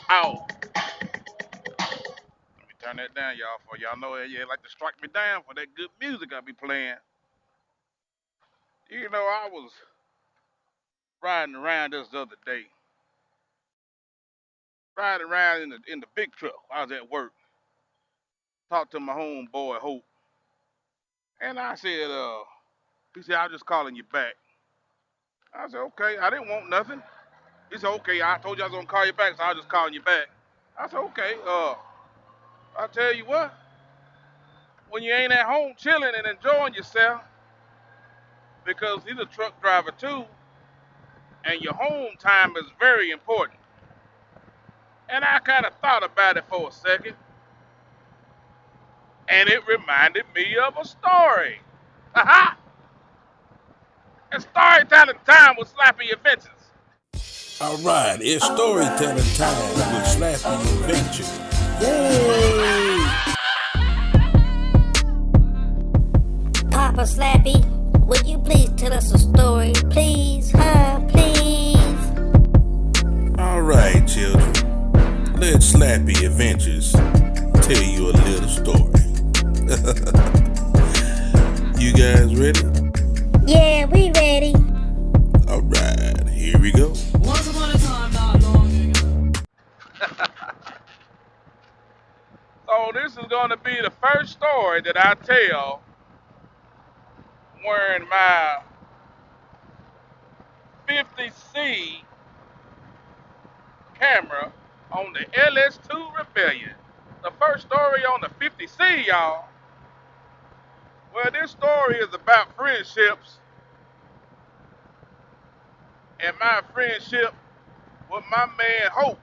Ow. Let me turn that down, y'all, for y'all know you like to strike me down for that good music I be playing. You know, I was riding around this the other day, riding around in the big truck. I was at work, talked to my homeboy Hope, and I said, he said, I'm just calling you back. I said, okay, I didn't want nothing. He said, okay, I told you I was gonna call you back, so I was just calling you back. I said, okay, I'll tell you what, when you ain't at home chilling and enjoying yourself, because he's a truck driver too, and your home time is very important. And I kind of thought about it for a second, and it reminded me of a story. Aha! It's storytelling time with Slappy Adventures. All right, it's storytelling time with Slappy Adventure. Yay! Papa Slappy, would you please tell us a story? Please, huh? Please. All right, children. Let Slappy Adventures tell you a little story. You guys ready? Yeah, we ready. All right, here we go. Once upon a time, not long ago. So this is going to be the first story that I tell wearing my 50C camera on the LS2 Rebellion. The first story on the 50C, y'all. Well, this story is about friendships and my friendship with my man Hope,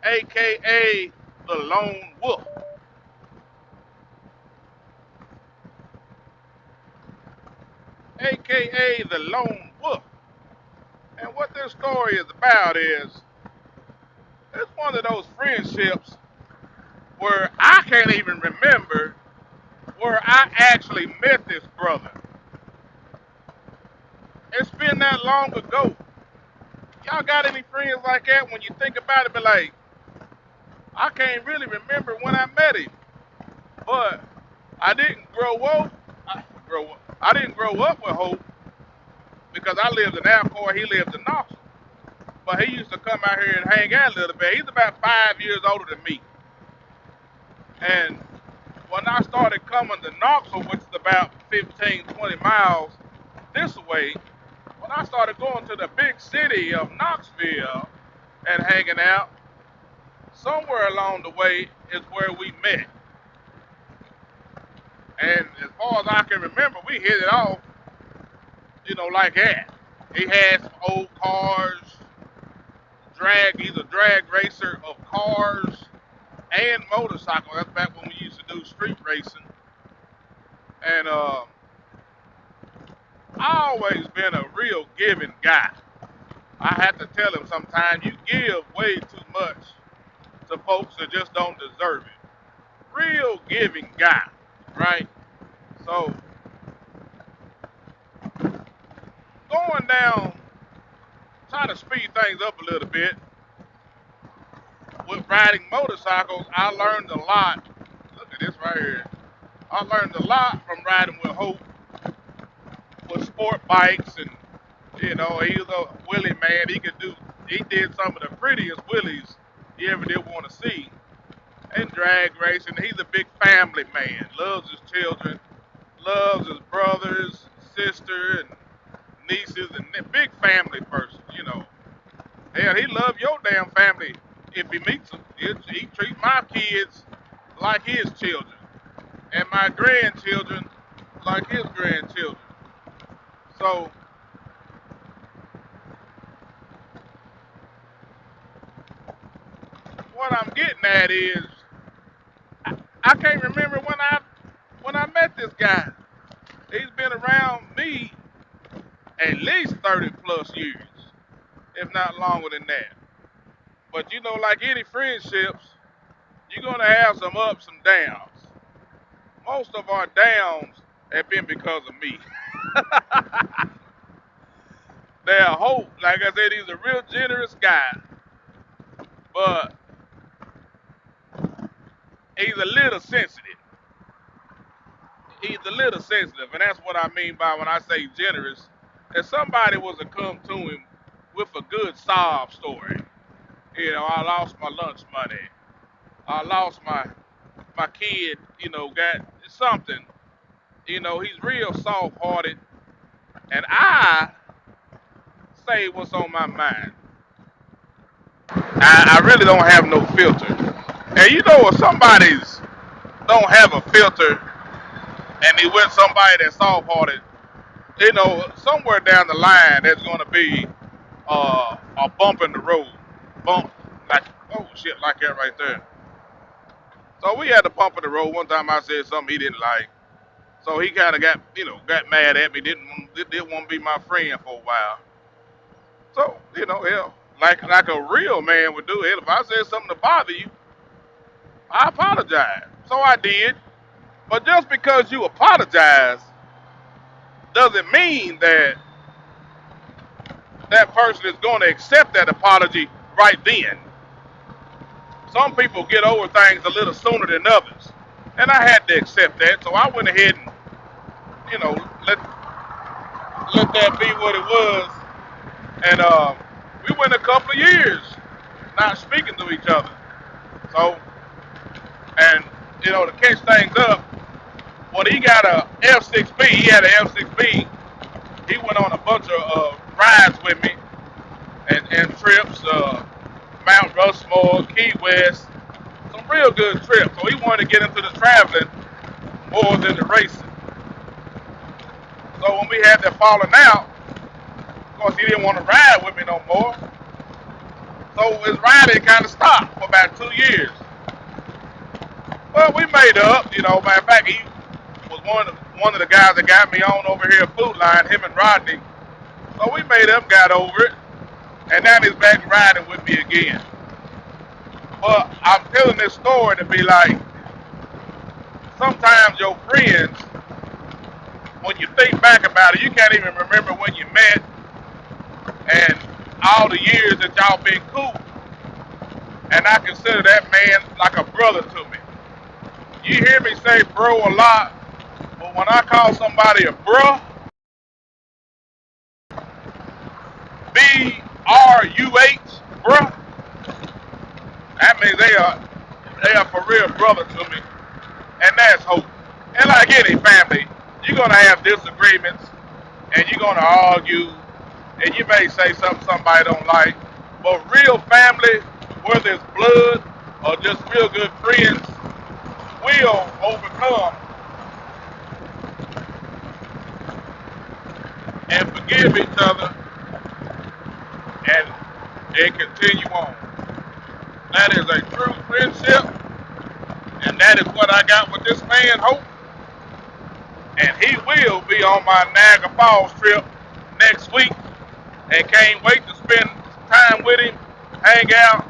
aka the Lone Wolf, aka the Lone Wolf. And what this story is about is it's one of those friendships where I can't even remember where I actually met this brother. It's been that long ago. Y'all got any friends like that when you think about it, be like, I can't really remember when I met him. But I didn't grow up. I didn't grow up with Hope because I lived in Alcoa, he lived in Knoxville. But he used to come out here and hang out a little bit. He's about 5 years older than me. And when I started coming to Knoxville, which is about 15, 20 miles this way, when I started going to the big city of Knoxville and hanging out, somewhere along the way is where we met. And as far as I can remember, we hit it off, like that. He had some old cars, he's a drag racer of cars and motorcycles. That's back when we used to do street racing. And I always been a real giving guy. I have to tell him sometimes you give way too much to folks that just don't deserve it. Real giving guy, right? So going down, trying to speed things up a little bit. With riding motorcycles, I learned a lot. Look at this right here. I learned a lot from riding with Hope with sport bikes, and he was a wheelie man. He did some of the prettiest wheelies you ever did want to see. And drag racing. He's a big family man. Loves his children, loves his brothers, sister, and nieces, and big family person. Hell, he love your damn family if he meets them. He treat my kids like his children, and my grandchildren like his grandchildren. So what I'm getting at is I can't remember when I met this guy. He's been around me at least 30 plus years, if not longer than that. But like any friendships, you're gonna have some ups and downs. Most of our downs have been because of me. Their hope, like I said, he's a real generous guy, but he's a little sensitive. He's a little sensitive, and that's what I mean by when I say generous. If somebody was to come to him with a good sob story, I lost my lunch money, I lost my kid, got something. He's real soft-hearted, and I say what's on my mind. I really don't have no filter. And if somebody's don't have a filter and they with somebody that's soft-hearted, somewhere down the line there's gonna be a bump in the road, bump like oh shit like that right there. So we had a bump in the road. One time I said something he didn't like, so he kind of got mad at me. Didn't want to be my friend for a while. So hell, like a real man would do. Hell, if I said something to bother you, I apologize. So I did. But just because you apologize doesn't mean that that person is going to accept that apology right then. Some people get over things a little sooner than others. And I had to accept that. So I went ahead and, you know, let that be what it was. And we went a couple of years not speaking to each other. So, and, to catch things up, when he got a F6B, he had an F6B, he went on a bunch of rides with me and trips, Mount Rushmore, Key West, some real good trips. So he wanted to get into the traveling more than the racing. So when we had that falling out, of course he didn't want to ride with me no more. So his riding kind of stopped for about 2 years. Well, we made up, matter of fact, he was one of the guys that got me on over here at Food Line, him and Rodney. So we made up, got over it, and now he's back riding with me again. But I'm telling this story to be like, sometimes your friends, when you think back about it, you can't even remember when you met and all the years that y'all been cool. And I consider that man like a brother to me. You hear me say bro a lot, but when I call somebody a bro, B-R-U-H, bruh, that means they are for real brother to me. And that's hope. And like any family, you're gonna have disagreements and you're gonna argue and you may say something somebody don't like. But real family, whether it's blood or just real good friends, will overcome and forgive each other and continue on. That is a true friendship, and that is what I got with this man, Hope. And he will be on my Niagara Falls trip next week, and can't wait to spend time with him, hang out,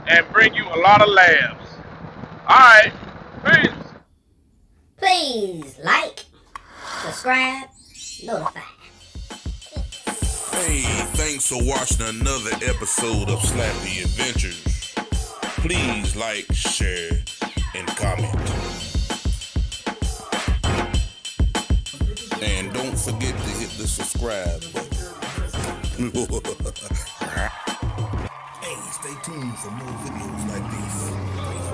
and bring you a lot of laughs. All right, peace. Please like, subscribe, notify. Hey, thanks for watching another episode of Slappy Adventures. Please like, share, and comment. And don't forget to hit the subscribe button. Hey, stay tuned for more videos like this.